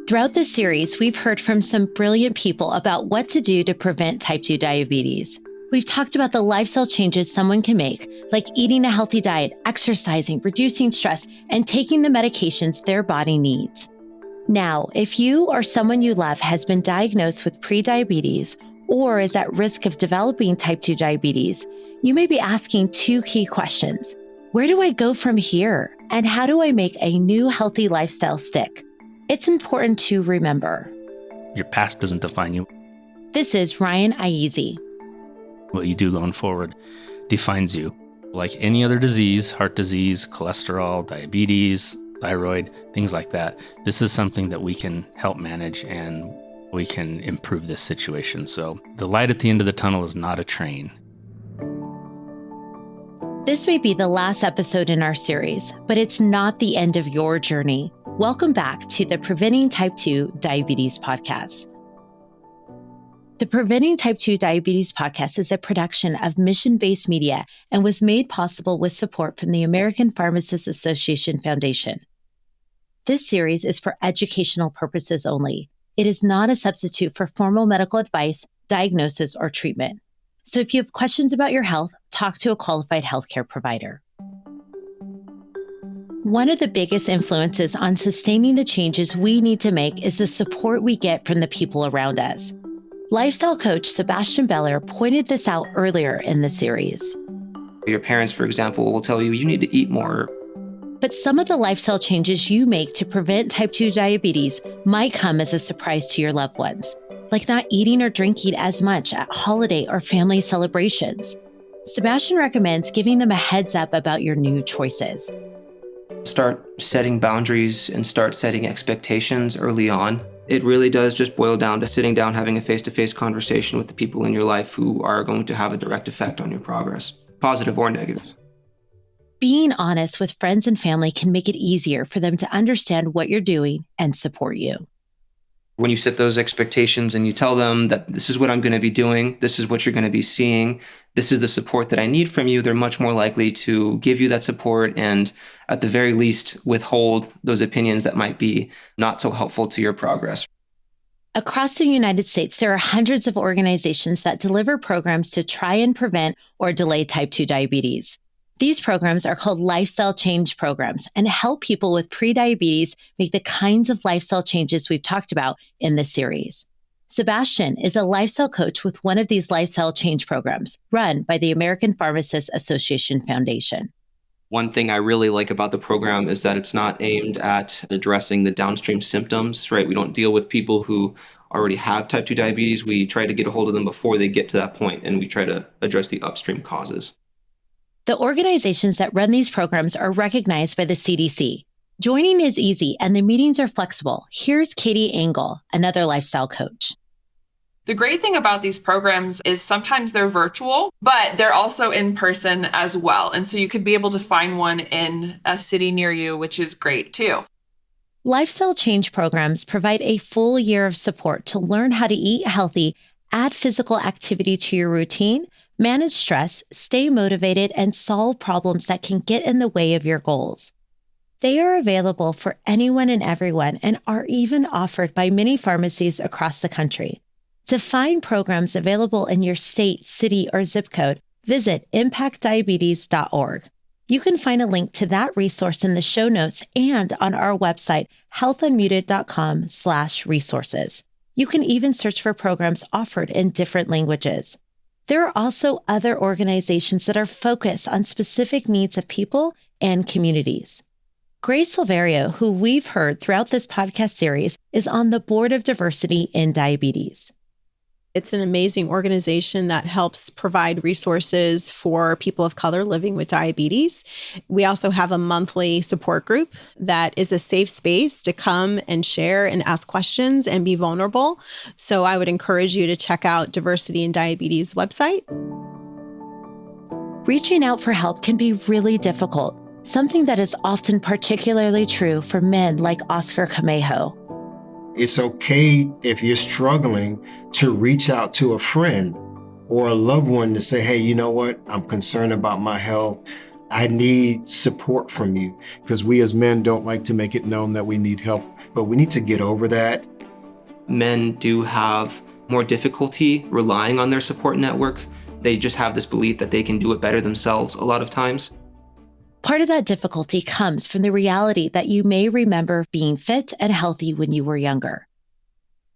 Throughout this series, we've heard from some brilliant people about what to do to prevent type 2 diabetes. We've talked about the lifestyle changes someone can make, like eating a healthy diet, exercising, reducing stress, and taking the medications their body needs. Now, if you or someone you love has been diagnosed with prediabetes or is at risk of developing type 2 diabetes, you may be asking two key questions. Where do I go from here? And how do I make a new healthy lifestyle stick? It's important to remember. Your past doesn't define you. This is Ryan Aiezi. What you do going forward defines you. Like any other disease, heart disease, cholesterol, diabetes, thyroid, things like that, this is something that we can help manage and we can improve this situation. So the light at the end of the tunnel is not a train. This may be the last episode in our series, but it's not the end of your journey. Welcome back to the Preventing Type 2 Diabetes podcast. The Preventing Type 2 Diabetes podcast is a production of mission-based media and was made possible with support from the American Pharmacists Association Foundation. This series is for educational purposes only. It is not a substitute for formal medical advice, diagnosis, or treatment. So if you have questions about your health, talk to a qualified healthcare provider. One of the biggest influences on sustaining the changes we need to make is the support we get from the people around us. Lifestyle coach Sebastian Beller pointed this out earlier in the series. Your parents, for example, will tell you you need to eat more. But some of the lifestyle changes you make to prevent type 2 diabetes might come as a surprise to your loved ones, like not eating or drinking as much at holiday or family celebrations. Sebastian recommends giving them a heads up about your new choices. Start setting boundaries and start setting expectations early on. It really does just boil down to sitting down, having a face-to-face conversation with the people in your life who are going to have a direct effect on your progress, positive or negative. Being honest with friends and family can make it easier for them to understand what you're doing and support you. When you set those expectations and you tell them that this is what I'm going to be doing, this is what you're going to be seeing, this is the support that I need from you, they're much more likely to give you that support and at the very least withhold those opinions that might be not so helpful to your progress. Across the United States, there are hundreds of organizations that deliver programs to try and prevent or delay type 2 diabetes. These programs are called lifestyle change programs and help people with prediabetes make the kinds of lifestyle changes we've talked about in this series. Sebastian is a lifestyle coach with one of these lifestyle change programs run by the American Pharmacists Association Foundation. One thing I really like about the program is that it's not aimed at addressing the downstream symptoms, right? We don't deal with people who already have type 2 diabetes. We try to get a hold of them before they get to that point, and we try to address the upstream causes. The organizations that run these programs are recognized by the CDC. Joining is easy and the meetings are flexible. Here's Katie Engel, another lifestyle coach. The great thing about these programs is sometimes they're virtual, but they're also in person as well. And so you could be able to find one in a city near you, which is great too. Lifestyle change programs provide a full year of support to learn how to eat healthy, add physical activity to your routine, manage stress, stay motivated, and solve problems that can get in the way of your goals. They are available for anyone and everyone and are even offered by many pharmacies across the country. To find programs available in your state, city, or zip code, visit impactdiabetes.org. You can find a link to that resource in the show notes and on our website, healthunmuted.com/resources. You can even search for programs offered in different languages. There are also other organizations that are focused on specific needs of people and communities. Grace Silverio, who we've heard throughout this podcast series, is on the board of Diversity in Diabetes. It's an amazing organization that helps provide resources for people of color living with diabetes. We also have a monthly support group that is a safe space to come and share and ask questions and be vulnerable. So I would encourage you to check out Diversity in Diabetes website. Reaching out for help can be really difficult, something that is often particularly true for men like Oscar Camejo. It's okay if you're struggling to reach out to a friend or a loved one to say, hey, you know what? I'm concerned about my health. I need support from you, because we as men don't like to make it known that we need help but we need to get over that. Men do have more difficulty relying on their support network. They just have this belief that they can do it better themselves a lot of times. Part of that difficulty comes from the reality that you may remember being fit and healthy when you were younger.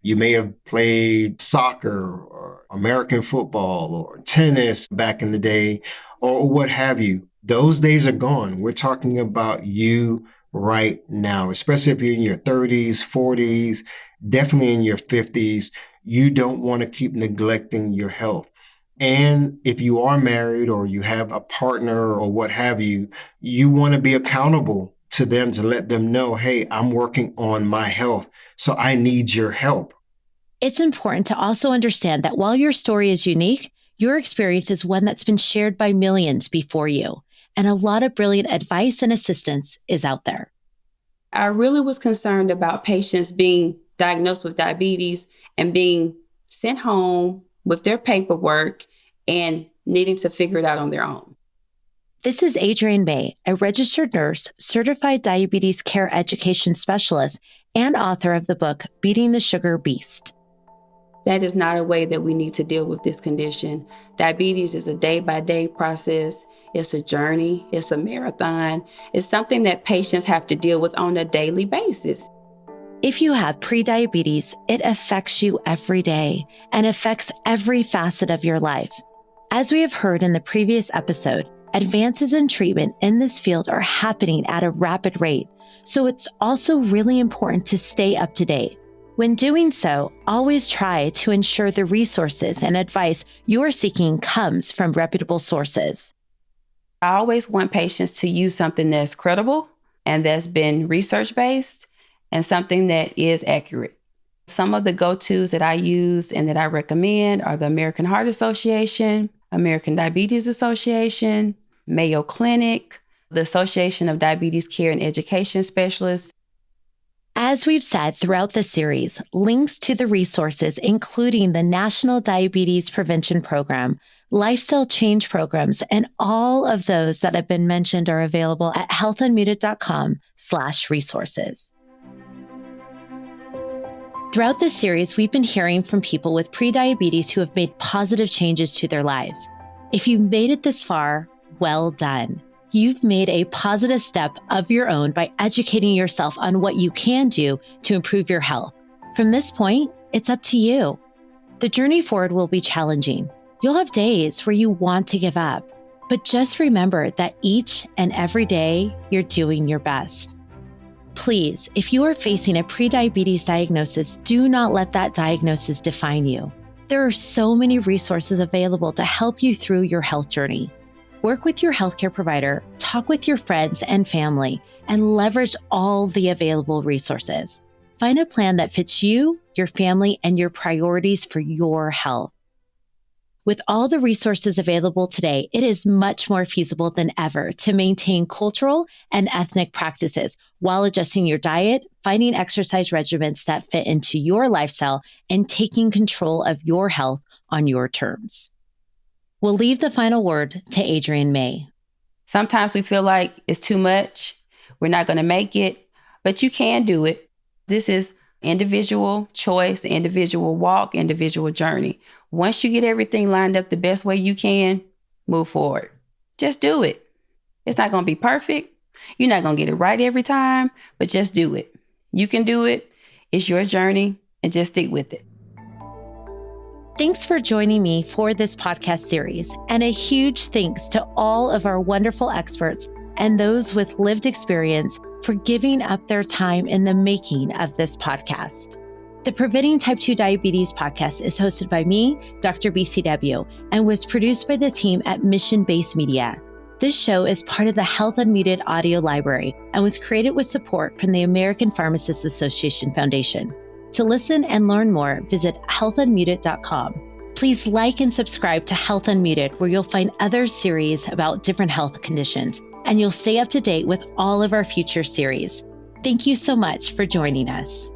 You may have played soccer or American football or tennis back in the day or what have you. Those days are gone. We're talking about you right now, especially if you're in your 30s, 40s, definitely in your 50s. You don't want to keep neglecting your health. And if you are married or you have a partner or what have you, you want to be accountable to them to let them know, hey, I'm working on my health, so I need your help. It's important to also understand that while your story is unique, your experience is one that's been shared by millions before you, and a lot of brilliant advice and assistance is out there. I really was concerned about patients being diagnosed with diabetes and being sent home with their paperwork and needing to figure it out on their own. This is Adrienne May, a registered nurse, certified diabetes care education specialist, and author of the book, Beating the Sugar Beast. That is not a way that we need to deal with this condition. Diabetes is a day-by-day process. It's a journey. It's a marathon. It's something that patients have to deal with on a daily basis. If you have prediabetes, it affects you every day and affects every facet of your life. As we have heard in the previous episode, advances in treatment in this field are happening at a rapid rate, so it's also really important to stay up to date. When doing so, always try to ensure the resources and advice you are seeking comes from reputable sources. I always want patients to use something that's credible and that's been research-based and something that is accurate. Some of the go-tos that I use and that I recommend are the American Heart Association, American Diabetes Association, Mayo Clinic, the Association of Diabetes Care and Education Specialists. As we've said throughout the series, links to the resources, including the National Diabetes Prevention Program, lifestyle change programs, and all of those that have been mentioned are available at healthunmuted.com/resources. Throughout this series, we've been hearing from people with prediabetes who have made positive changes to their lives. If you've made it this far, well done. You've made a positive step of your own by educating yourself on what you can do to improve your health. From this point, it's up to you. The journey forward will be challenging. You'll have days where you want to give up, but just remember that each and every day you're doing your best. Please, if you are facing a prediabetes diagnosis, do not let that diagnosis define you. There are so many resources available to help you through your health journey. Work with your healthcare provider, talk with your friends and family, and leverage all the available resources. Find a plan that fits you, your family, and your priorities for your health. With all the resources available today, it is much more feasible than ever to maintain cultural and ethnic practices while adjusting your diet, finding exercise regimens that fit into your lifestyle, and taking control of your health on your terms. We'll leave the final word to Adrienne May. Sometimes we feel like it's too much. We're not going to make it, but you can do it. This is individual choice, individual walk, individual journey. Once you get everything lined up the best way you can, move forward. Just do it. It's not going to be perfect. You're not going to get it right every time, but just do it. You can do it. It's your journey, and just stick with it. Thanks for joining me for this podcast series, and a huge thanks to all of our wonderful experts and those with lived experience for giving up their time in the making of this podcast. The Preventing Type 2 Diabetes podcast is hosted by me, Dr. BCW, and was produced by the team at Mission Based Media. This show is part of the Health Unmuted audio library and was created with support from the American Pharmacists Association Foundation. To listen and learn more, visit healthunmuted.com. Please like and subscribe to Health Unmuted, where you'll find other series about different health conditions, and you'll stay up to date with all of our future series. Thank you so much for joining us.